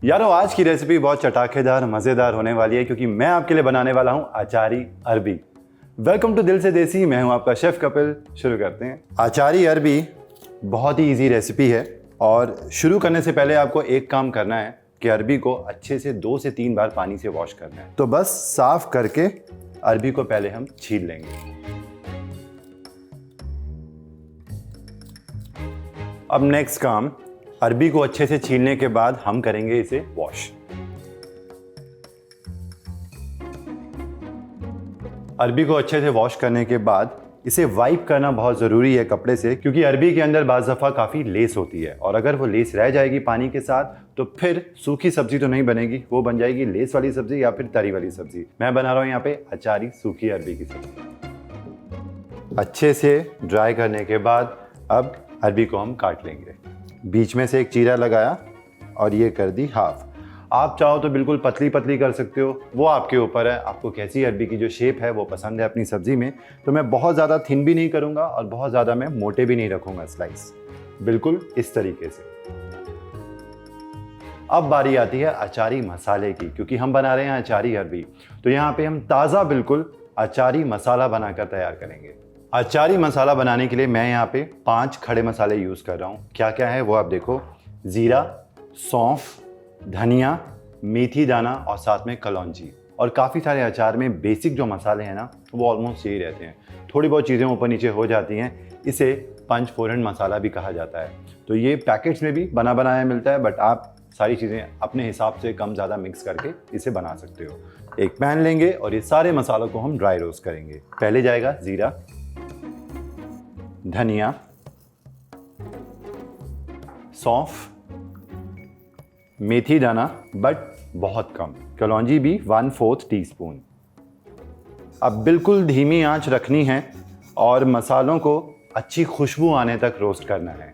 यारों आज की रेसिपी बहुत चटाकेदार मज़ेदार होने वाली है क्योंकि मैं आपके लिए बनाने वाला हूं आचारी अरबी। वेलकम टू दिल से देसी, मैं हूं आपका शेफ कपिल। शुरू करते हैं। आचारी अरबी बहुत ही इजी रेसिपी है और शुरू करने से पहले आपको एक काम करना है कि अरबी को अच्छे से 2 से 3 बार पानी से वॉश करना है। तो बस साफ करके अरबी को पहले हम छील लेंगे। अब नेक्स्ट काम, अरबी को अच्छे से छीलने के बाद हम करेंगे इसे वॉश। अरबी को अच्छे से वॉश करने के बाद इसे वाइप करना बहुत ज़रूरी है कपड़े से, क्योंकि अरबी के अंदर बाज़ दफ़ा काफ़ी लेस होती है और अगर वो लेस रह जाएगी पानी के साथ तो फिर सूखी सब्जी तो नहीं बनेगी, वो बन जाएगी लेस वाली सब्जी या फिर तरी वाली सब्जी। मैं बना रहा हूँ यहाँ पे अचारी सूखी अरबी की सब्जी। अच्छे से ड्राई करने के बाद अब अरबी को हम काट लेंगे। बीच में से एक चीरा लगाया और ये कर दी हाफ। आप चाहो तो बिल्कुल पतली पतली कर सकते हो, वो आपके ऊपर है, आपको कैसी अरबी की जो शेप है वो पसंद है अपनी सब्जी में। तो मैं बहुत ज़्यादा थिन भी नहीं करूँगा और बहुत ज़्यादा मैं मोटे भी नहीं रखूँगा स्लाइस, बिल्कुल इस तरीके से। अब बारी आती है अचारी मसाले की, क्योंकि हम बना रहे हैं अचारी अरबी। तो यहाँ पे हम ताज़ा बिल्कुल अचारी मसाला बनाकर तैयार करेंगे। अचारी मसाला बनाने के लिए मैं यहाँ पे 5 खड़े मसाले यूज़ कर रहा हूँ। क्या क्या है वो आप देखो, ज़ीरा, सौंफ, धनिया, मेथी दाना और साथ में कलौंजी। और काफ़ी सारे अचार में बेसिक जो मसाले हैं ना वो ऑलमोस्ट यही रहते हैं। थोड़ी बहुत चीज़ें ऊपर नीचे हो जाती हैं, इसे पंच फोरन मसाला भी कहा जाता है। तो ये पैकेट्स में भी बना बनाया मिलता है, बट आप सारी चीज़ें अपने हिसाब से कम ज़्यादा मिक्स करके इसे बना सकते हो। एक पैन लेंगे और ये सारे मसालों को हम ड्राई रोस्ट करेंगे। पहले जाएगा ज़ीरा, धनिया, सौंफ, मेथी दाना बट बहुत कम, कलौंजी भी 1/4 टीस्पून। अब बिल्कुल धीमी आंच रखनी है और मसालों को अच्छी खुशबू आने तक रोस्ट करना है।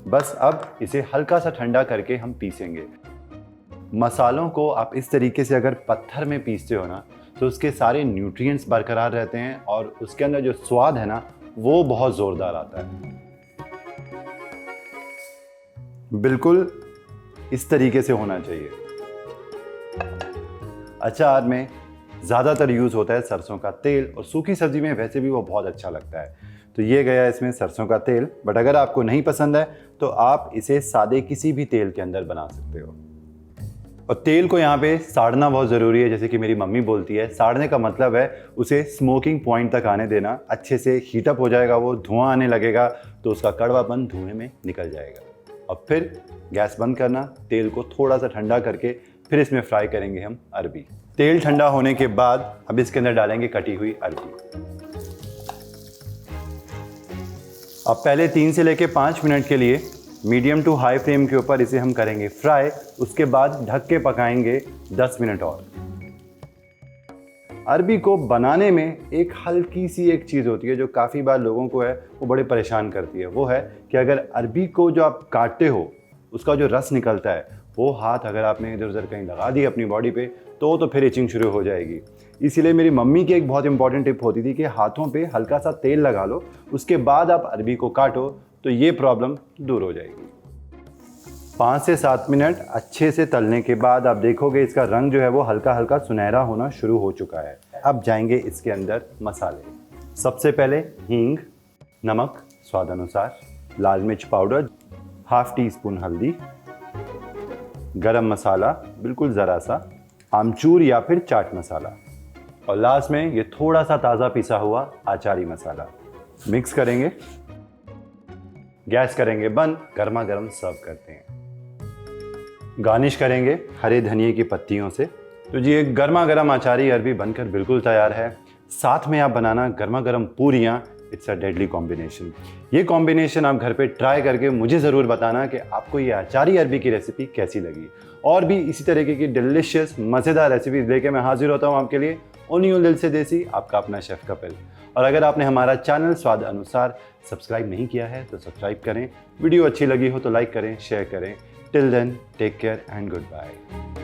बस अब इसे हल्का सा ठंडा करके हम पीसेंगे। मसालों को आप इस तरीके से अगर पत्थर में पीसते हो ना तो उसके सारे न्यूट्रिएंट्स बरकरार रहते हैं और उसके अंदर जो स्वाद है ना वो बहुत जोरदार आता है। बिल्कुल इस तरीके से होना चाहिए। अचार में ज़्यादातर यूज़ होता है सरसों का तेल और सूखी सब्जी में वैसे भी वो बहुत अच्छा लगता है। तो ये गया इसमें सरसों का तेल, बट अगर आपको नहीं पसंद है तो आप इसे सादे किसी भी तेल के अंदर बना सकते हो। और तेल को यहाँ पे साड़ना बहुत ज़रूरी है, जैसे कि मेरी मम्मी बोलती है। साड़ने का मतलब है उसे स्मोकिंग पॉइंट तक आने देना। अच्छे से हीटअप हो जाएगा, वो धुआं आने लगेगा तो उसका कड़वापन धुएं में निकल जाएगा। और फिर गैस बंद करना, तेल को थोड़ा सा ठंडा करके फिर इसमें फ्राई करेंगे हम अरबी। तेल ठंडा होने के बाद अब इसके अंदर डालेंगे कटी हुई अरबी। अब पहले 3 से लेके 5 मिनट के लिए मीडियम टू हाई फ्लेम के ऊपर इसे हम करेंगे फ्राई। उसके बाद ढक के पकाएंगे 10 मिनट और। अरबी को बनाने में एक हल्की सी एक चीज़ होती है जो काफ़ी बार लोगों को है वो बड़े परेशान करती है। वो है कि अगर अरबी को जो आप काटते हो उसका जो रस निकलता है वो हाथ अगर आपने इधर उधर कहीं लगा दी अपनी बॉडी पे तो फिर इचिंग शुरू हो जाएगी। इसीलिए मेरी मम्मी की एक बहुत इंपॉर्टेंट टिप होती थी कि हाथों पे हल्का सा तेल लगा लो, उसके बाद आप अरबी को काटो तो ये प्रॉब्लम दूर हो जाएगी। 5 से 7 मिनट अच्छे से तलने के बाद आप देखोगे इसका रंग जो है वो हल्का हल्का सुनहरा होना शुरू हो चुका है। अब जाएंगे इसके अंदर मसाले। सबसे पहले हींग, नमक स्वाद अनुसार, लाल मिर्च पाउडर, ½ टीस्पून हल्दी, गरम मसाला बिल्कुल ज़रा सा, आमचूर या फिर चाट मसाला और लास्ट में ये थोड़ा सा ताज़ा पिसा हुआ आचारी मसाला। मिक्स करेंगे, गैस करेंगे बंद, गर्मा गर्म सर्व करते हैं। गार्निश करेंगे हरे धनिए की पत्तियों से। तो जी एक गर्मा गर्म अचारी अरबी बनकर बिल्कुल तैयार है। साथ में आप बनाना गर्मा गर्म पूरियाँ। It's a deadly combination. ये कॉम्बिनेशन आप घर पे ट्राई करके मुझे ज़रूर बताना कि आपको ये अचारी अरबी की रेसिपी कैसी लगी। और भी इसी तरीके की डिलिशियस मज़ेदार रेसिपीज लेके मैं हाजिर होता हूँ आपके लिए। ओनियो दिल से देसी, आपका अपना शेफ कपिल। और अगर आपने हमारा चैनल स्वाद अनुसार सब्सक्राइब नहीं किया है तो सब्सक्राइब करें। वीडियो अच्छी लगी हो तो लाइक करें, शेयर करें। Till then take care and good bye.